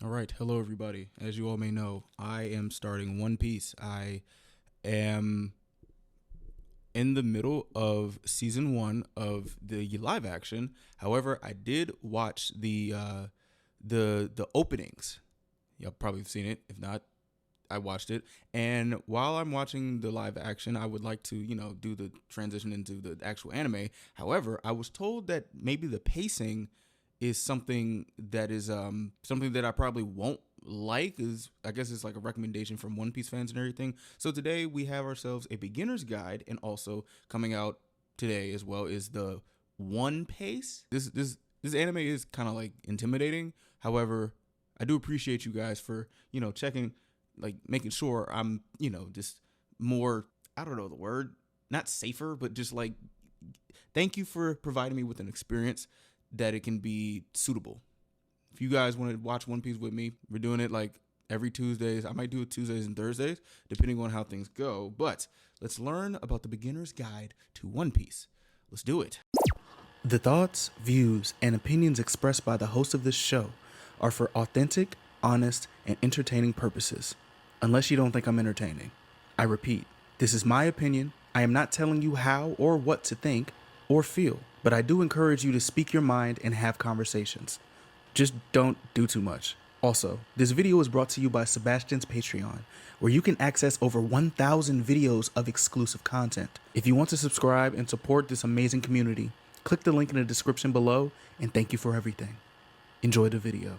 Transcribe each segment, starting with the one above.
All right, hello everybody. As you all may know, I am starting One Piece. I am in the middle of season 1 of the live action. However, I did watch the openings. Y'all probably have seen it. If not, I watched it. And while I'm watching the live action, I would like to, do the transition into the actual anime. However, I was told that maybe the pacing is something that I probably won't like. Is I guess it's like a recommendation from One Piece fans and everything. So today we have ourselves a beginner's guide, and also coming out today as well is the One Pace. This anime is kind of like intimidating. However, I do appreciate you guys for checking, like making sure I'm just more, I don't know the word, not safer, but just like thank you for providing me with an experience that it can be suitable. If you guys want to watch One Piece with me, we're doing it like every Tuesdays. I might do it Tuesdays and Thursdays, depending on how things go. But let's learn about the beginner's guide to One Piece. Let's do it. The thoughts, views, and opinions expressed by the host of this show are for authentic, honest, and entertaining purposes. Unless you don't think I'm entertaining. I repeat, this is my opinion. I am not telling you how or what to think or feel, but I do encourage you to speak your mind and have conversations. Just don't do too much. Also, this video is brought to you by Sebastine's Patreon, where you can access over 1,000 videos of exclusive content. If you want to subscribe and support this amazing community, click the link in the description below, and thank you for everything. Enjoy the video.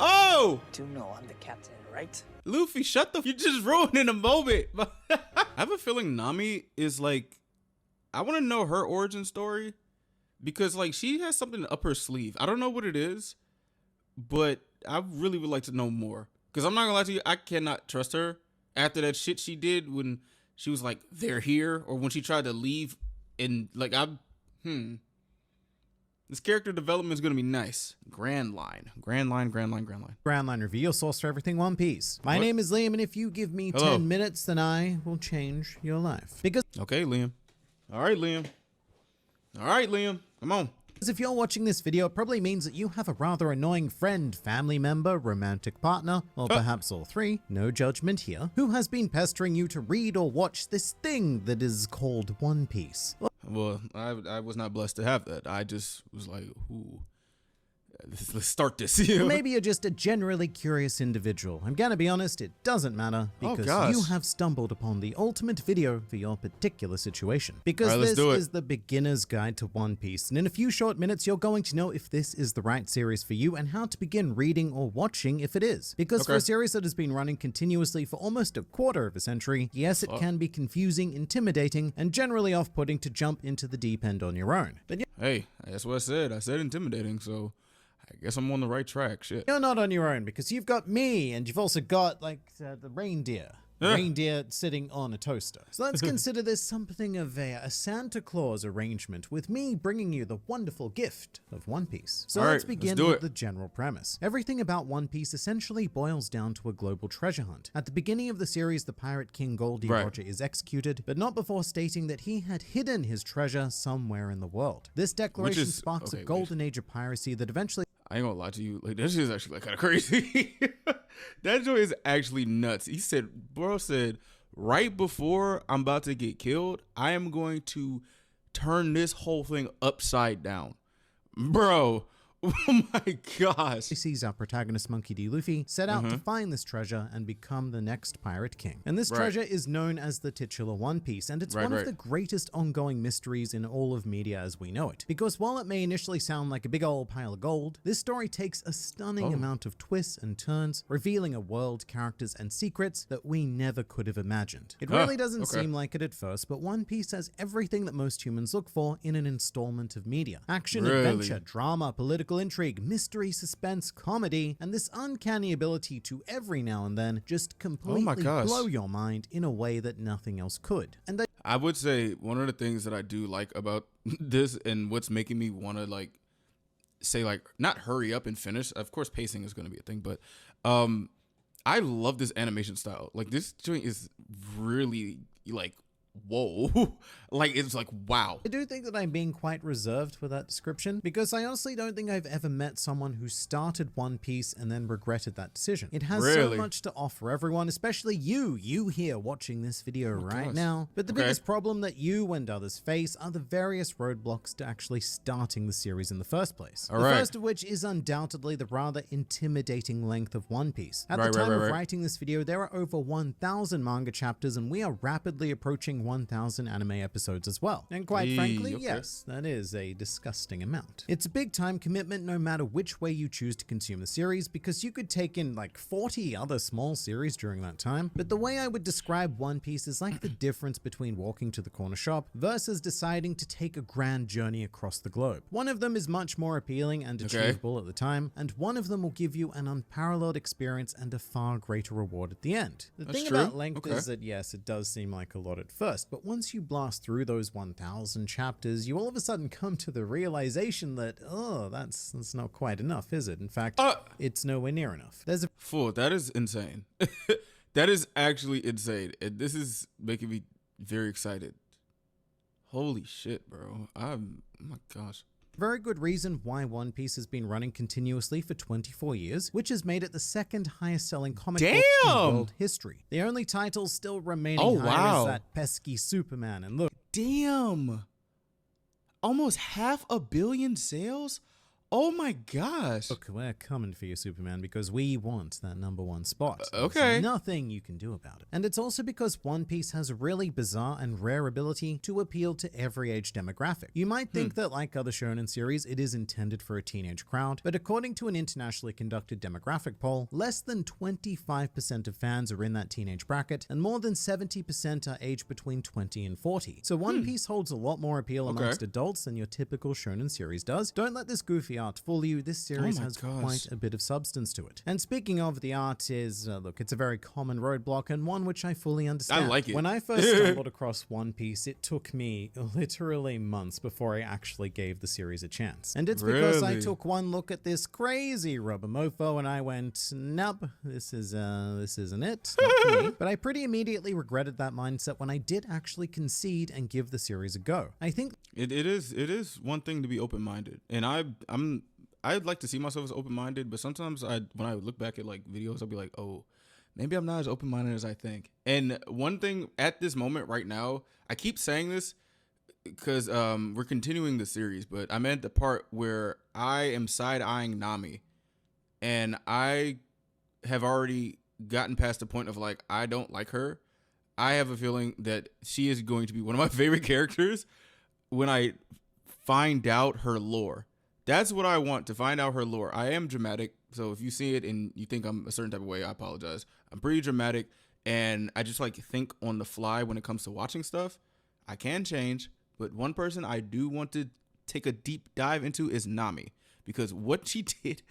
Oh! Do know I'm the captain, right? Luffy, shut the... You're just ruining a moment. I have a feeling Nami is like... I want to know her origin story. Because, like, she has something up her sleeve. I don't know what it is. But I really would like to know more. Because I'm not going to lie to you. I cannot trust her. After that shit she did when she was like, they're here. Or when she tried to leave. And, like, This character development is going to be nice. Grand line Review, your source for everything One Piece. My name is Liam, and if you give me Hello. 10 minutes, then I will change your life. Because Okay, Liam. All right, Liam. Come on. if you're watching this video, it probably means that you have a rather annoying friend, family member, romantic partner, or perhaps all three, no judgment here, who has been pestering you to read or watch this thing that is called One Piece. Well, I was not blessed to have that. I just was like, ooh, let's start this. Maybe you're just a generally curious individual. I'm gonna be honest, it doesn't matter, because you have stumbled upon the ultimate video for your particular situation. Because this is the beginner's guide to One Piece, and in a few short minutes you're going to know if this is the right series for you and how to begin reading or watching if it is. Because for a series that has been running continuously for almost a quarter of a century, yes, it can be confusing, intimidating, and generally off-putting to jump into the deep end on your own. But Hey, that's what I said. I said intimidating, so I guess I'm on the right track. Shit. you're not on your own, because you've got me, and you've also got, like, the reindeer. Reindeer sitting on a toaster. So let's consider this something of a Santa Claus arrangement, with me bringing you the wonderful gift of One Piece. So let's begin with the general premise. Everything about One Piece essentially boils down to a global treasure hunt. At the beginning of the series, the pirate king Goldie Roger is executed, but not before stating that he had hidden his treasure somewhere in the world. This declaration sparks a golden age of piracy that eventually... I ain't gonna lie to you. Like, that shit is actually like kind of crazy. That joint is actually nuts. He said, bro said, right before I'm about to get killed, I am going to turn this whole thing upside down. Bro, oh my gosh. sees our protagonist Monkey D. Luffy set out to find this treasure and become the next pirate king. And this treasure is known as the titular One Piece, and it's one of the greatest ongoing mysteries in all of media as we know it. Because while it may initially sound like a big old pile of gold, this story takes a stunning amount of twists and turns, revealing a world, characters, and secrets that we never could have imagined. It really doesn't seem like it at first, but One Piece has everything that most humans look for in an installment of media. Action, adventure, drama, political intrigue, mystery, suspense, comedy, and this uncanny ability to every now and then just completely blow your mind in a way that nothing else could. And I would say one of the things that I do like about this, and what's making me want to like say like not hurry up and finish, of course pacing is going to be a thing, but I love this animation style. Like, this joint is really like whoa. Like, it's like, wow. I do think that I'm being quite reserved with that description because I honestly don't think I've ever met someone who started One Piece and then regretted that decision. It has so much to offer everyone, especially you here watching this video right now. But the biggest problem that you and others face are the various roadblocks to actually starting the series in the first place. The first of which is undoubtedly the rather intimidating length of One Piece. At the time of writing this video, there are over 1,000 manga chapters and we are rapidly approaching 1,000 anime episodes as well. And quite frankly, yes, that is a disgusting amount. It's a big time commitment no matter which way you choose to consume the series because you could take in like 40 other small series during that time. But the way I would describe One Piece is like the difference between walking to the corner shop versus deciding to take a grand journey across the globe. One of them is much more appealing and achievable at the time, and one of them will give you an unparalleled experience and a far greater reward at the end. The thing about length is that yes, it does seem like a lot at first, but once you blast through those 1,000 chapters, you all of a sudden come to the realization that, oh, that's not quite enough, is it? In fact, it's nowhere near enough. There's a fool. That is insane. That is actually insane. And this is making me very excited. Holy shit, bro. Oh my gosh. Very good reason why One Piece has been running continuously for 24 years, which has made it the second highest selling comic book in world history. The only title still remaining higher is that pesky Superman, and look. Damn. Almost 500 million sales? Oh my gosh. Look, we're coming for you, Superman, because we want that #1 spot. Okay. There's nothing you can do about it. And it's also because One Piece has a really bizarre and rare ability to appeal to every age demographic. You might think that like other shonen series, it is intended for a teenage crowd, but according to an internationally conducted demographic poll, less than 25% of fans are in that teenage bracket, and more than 70% are aged between 20 and 40. So One Piece holds a lot more appeal amongst adults than your typical shonen series does. Don't let this goofy art fool you. This series has quite a bit of substance to it. And speaking of, the art is, look, it's a very common roadblock and one which I fully understand. I like it. When I first stumbled across One Piece, it took me literally months before I actually gave the series a chance. And it's because I took one look at this crazy rubber mofo and I went, nope, this isn't it. Not for me. But I pretty immediately regretted that mindset when I did actually concede and give the series a go. I think it is one thing to be open-minded, and I'd like to see myself as open-minded, but sometimes when I look back at like videos, I'll be like, oh, maybe I'm not as open-minded as I think. And one thing at this moment right now, I keep saying this because we're continuing the series, but I'm at the part where I am side-eyeing Nami, and I have already gotten past the point of like, I don't like her. I have a feeling that she is going to be one of my favorite characters when I find out her lore. That's what I want, to find out her lore. I am dramatic, so if you see it and you think I'm a certain type of way, I apologize. I'm pretty dramatic, and I just like think on the fly when it comes to watching stuff. I can change, but one person I do want to take a deep dive into is Nami, because what she did...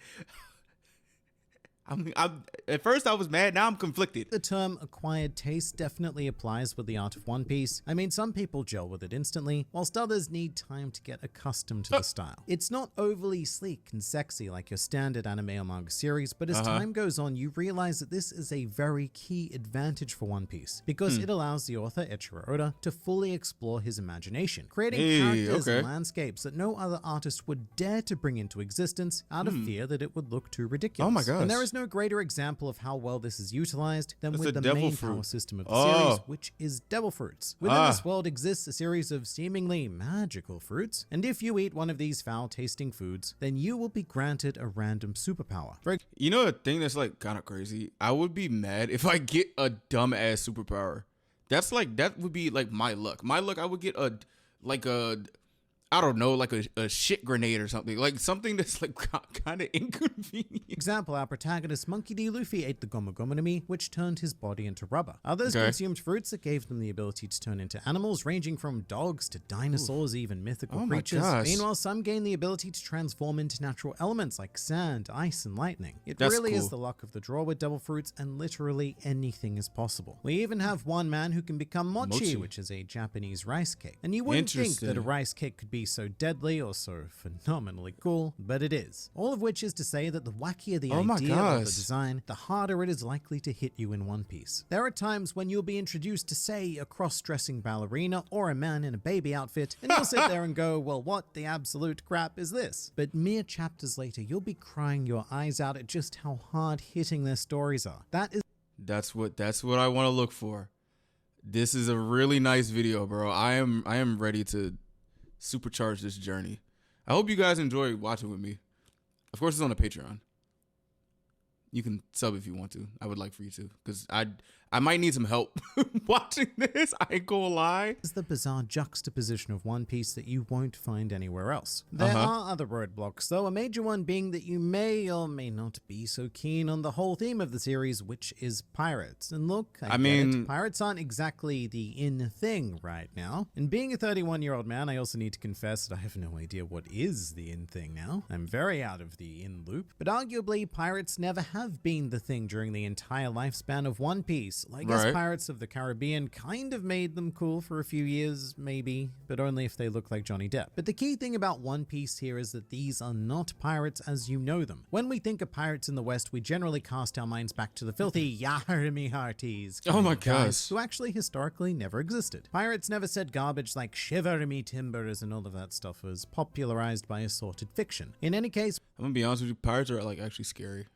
at first I was mad, now I'm conflicted. The term acquired taste definitely applies with the art of One Piece. I mean, some people gel with it instantly, whilst others need time to get accustomed to the style. It's not overly sleek and sexy like your standard anime or manga series, but as time goes on, you realize that this is a very key advantage for One Piece, because it allows the author, Eiichiro Oda, to fully explore his imagination, creating characters and landscapes that no other artist would dare to bring into existence out of fear that it would look too ridiculous. Oh my gosh. And there is no greater example of how well this is utilized than with the main power system of the series, which is devil fruits. Within this world exists a series of seemingly magical fruits, and if you eat one of these foul-tasting foods, then you will be granted a random superpower. You know a thing that's like kind of crazy? I would be mad if I get a dumb-ass superpower. That would be like my luck. My luck, I would get I don't know, like a shit grenade or something. Like something that's like kind of inconvenient. Example, our protagonist Monkey D. Luffy ate the Gomu Gomu no Mi, which turned his body into rubber. Others consumed fruits that gave them the ability to turn into animals, ranging from dogs to dinosaurs, even mythical creatures. Meanwhile, some gain the ability to transform into natural elements like sand, ice, and lightning. It really is the luck of the draw with devil fruits, and literally anything is possible. We even have one man who can become mochi, which is a Japanese rice cake. And you wouldn't think that a rice cake could be be so deadly or so phenomenally cool, but it is. All of which is to say that the wackier the idea of the design, the harder it is likely to hit you in One Piece. There are times when you'll be introduced to, say, a cross-dressing ballerina or a man in a baby outfit, and you'll sit there and go, well, what the absolute crap is this? But mere chapters later, you'll be crying your eyes out at just how hard-hitting their stories are. That's what I want to look for. This is a really nice video, bro. I am ready to supercharge this journey. I hope you guys enjoy watching with me. Of course, it's on the Patreon. You can sub if you want to. I would like for you to, because I might need some help watching this. I ain't gonna lie. Is the bizarre juxtaposition of One Piece that you won't find anywhere else. There are other roadblocks, though, a major one being that you may or may not be so keen on the whole theme of the series, which is pirates. And look, I mean, pirates aren't exactly the in thing right now. And being a 31-year-old man, I also need to confess that I have no idea what is the in thing now. I'm very out of the in loop. But arguably, pirates never have been the thing during the entire lifespan of One Piece. I guess Pirates of the Caribbean kind of made them cool for a few years, maybe, but only if they look like Johnny Depp. But the key thing about One Piece here is that these are not pirates as you know them. When we think of pirates in the West, we generally cast our minds back to the filthy Yar me hearties guys who actually historically never existed. Pirates never said garbage like shiver me timbers, and all of that stuff was popularized by assorted fiction. In any case, I'm gonna be honest with you, pirates are like actually scary.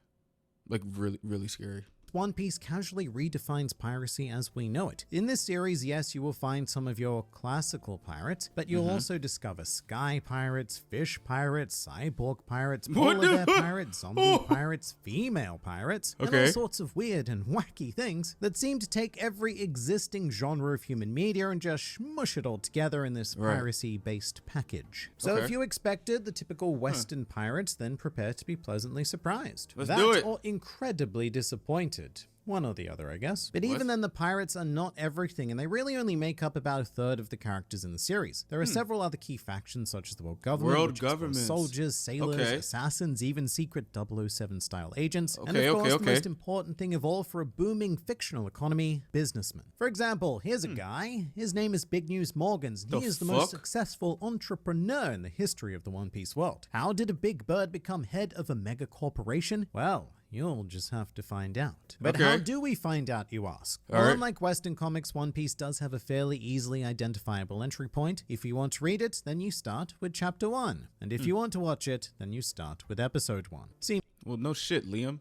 Like really, really scary. One Piece casually redefines piracy as we know it. In this series, yes, you will find some of your classical pirates, but you'll also discover sky pirates, fish pirates, cyborg pirates, polar bear pirates, zombie pirates, female pirates, and all sorts of weird and wacky things that seem to take every existing genre of human media and just smush it all together in this piracy-based package. So if you expected the typical Western pirates, then prepare to be pleasantly surprised. Let's do it. Or incredibly disappointed. One or the other, I guess. But even then, the pirates are not everything, and they really only make up about a third of the characters in the series. There are several other key factions, such as the World Government, soldiers, sailors, assassins, even secret 007-style agents, and of course, the most important thing of all for a booming fictional economy, businessmen. For example, here's a guy. His name is Big News Morgans, and he is the most successful entrepreneur in the history of the One Piece world. How did a big bird become head of a mega corporation? Well, you'll just have to find out. But how do we find out, you ask? Well, unlike Western comics, One Piece does have a fairly easily identifiable entry point. If you want to read it, then you start with Chapter 1. And if you want to watch it, then you start with Episode 1. Well, no shit, Liam.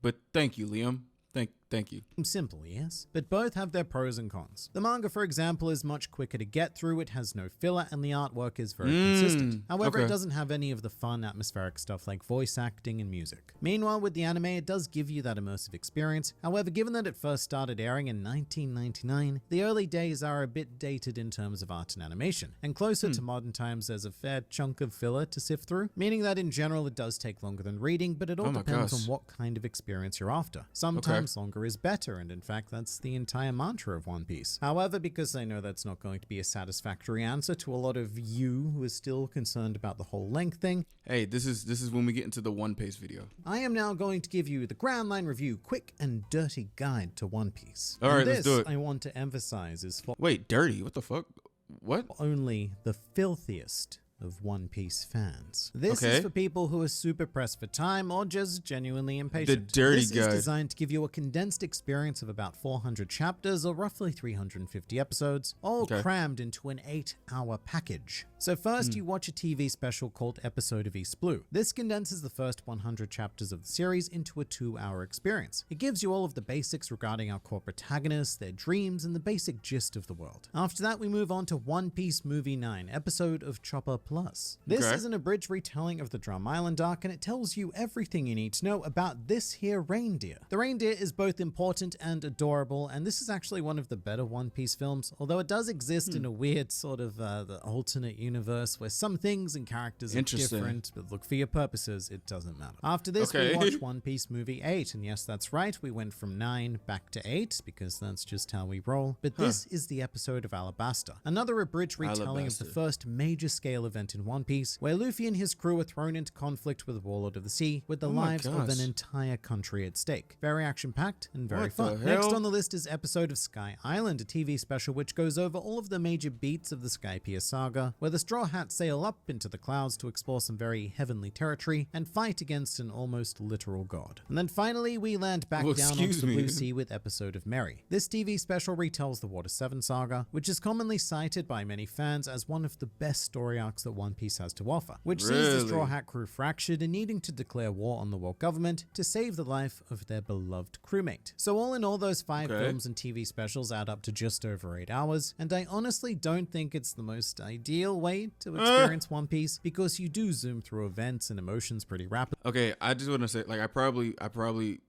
But thank you, Liam. Thank you. Simple, yes, but both have their pros and cons. The manga, for example, is much quicker to get through, it has no filler, and the artwork is very consistent. However, it doesn't have any of the fun, atmospheric stuff like voice acting and music. Meanwhile, with the anime, it does give you that immersive experience. However, given that it first started airing in 1999, the early days are a bit dated in terms of art and animation, and closer to modern times, there's a fair chunk of filler to sift through, meaning that in general, it does take longer than reading, but it all depends on what kind of experience you're after. Sometimes longer is better, and in fact that's the entire mantra of One Piece. However, because I know that's not going to be a satisfactory answer to a lot of you who are still concerned about the whole length thing, hey, this is when we get into the One Piece video. I am now going to give you the Grand Line Review quick and dirty guide to One Piece. Alright, let's do it. I want to emphasize is for wait, dirty? What the fuck? What? Only the filthiest of One Piece fans. This is for people who are super pressed for time or just genuinely impatient. The dirty guide. This is designed to give you a condensed experience of about 400 chapters or roughly 350 episodes, all crammed into an 8-hour package. So first you watch a TV special called Episode of East Blue. This condenses the first 100 chapters of the series into a 2-hour experience. It gives you all of the basics regarding our core protagonists, their dreams, and the basic gist of the world. After that, we move on to One Piece Movie 9, Episode of Chopper Plus. This is an abridged retelling of the Drum Island arc, and it tells you everything you need to know about this here reindeer. The reindeer is both important and adorable, and this is actually one of the better One Piece films, although it does exist in a weird sort of the alternate universe where some things and characters are different, but look, for your purposes, it doesn't matter. After this, we watch One Piece Movie 8, and yes, that's right, we went from 9 back to 8, because that's just how we roll. But this is the episode of Alabasta, another abridged retelling of the first major scale event event in One Piece where Luffy and his crew are thrown into conflict with the Warlord of the Sea with the lives of an entire country at stake. Very action-packed and very fun. Next on the list is episode of Sky Island, a TV special which goes over all of the major beats of the Skypiea saga, where the Straw Hats sail up into the clouds to explore some very heavenly territory and fight against an almost literal god. And then finally, we land back down onto the Blue Sea with episode of Merry. This TV special retells the Water 7 saga, which is commonly cited by many fans as one of the best story arcs that One Piece has to offer, which sees the Straw Hat crew fractured and needing to declare war on the world government to save the life of their beloved crewmate. So all in all, those 5 films and TV specials add up to just over 8 hours, and I honestly don't think it's the most ideal way to experience One Piece because you do zoom through events and emotions pretty rapidly. Okay, I just want to say, like, I probably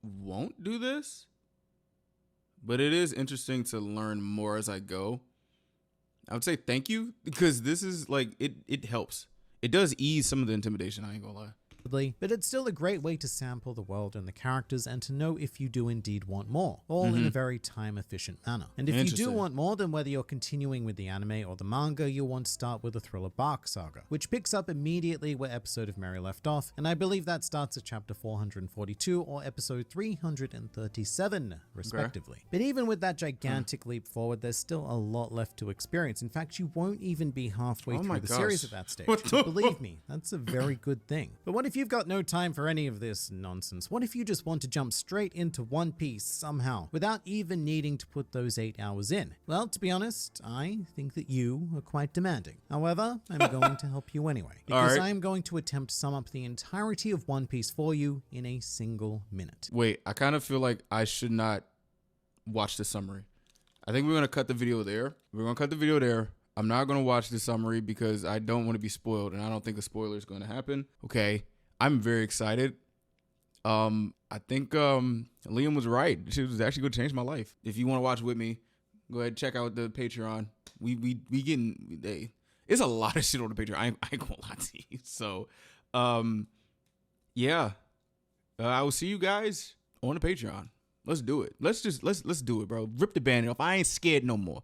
won't do this, but it is interesting to learn more as I go. I would say thank you, because this is like, it helps. It does ease some of the intimidation, I ain't gonna lie. But it's still a great way to sample the world and the characters and to know if you do indeed want more, all in a very time-efficient manner. And if you do want more, then whether you're continuing with the anime or the manga, you'll want to start with the Thriller Bark saga, which picks up immediately where episode of Merry left off, and I believe that starts at chapter 442 or episode 337, respectively. But even with that gigantic leap forward, there's still a lot left to experience. In fact, you won't even be halfway through the series at that stage. Believe me, that's a very good thing. But what if you've got no time for any of this nonsense? What if you just want to jump straight into One Piece somehow, without even needing to put those 8 hours in? Well, to be honest, I think that you are quite demanding. However, I'm going to help you anyway, because I am going to attempt to sum up the entirety of One Piece for you in a single minute. Wait, I kind of feel like I should not watch the summary. I think we're going to cut the video there. I'm not going to watch the summary because I don't want to be spoiled, and I don't think a spoiler is going to happen. Okay. I'm very excited. I think Liam was right. She was actually going to change my life. If you want to watch with me, go ahead and check out the Patreon. We getting it's a lot of shit on the Patreon. I ain't gonna lie to you. So, yeah, I will see you guys on the Patreon. Let's do it. Let's do it, bro. Rip the band off. I ain't scared no more.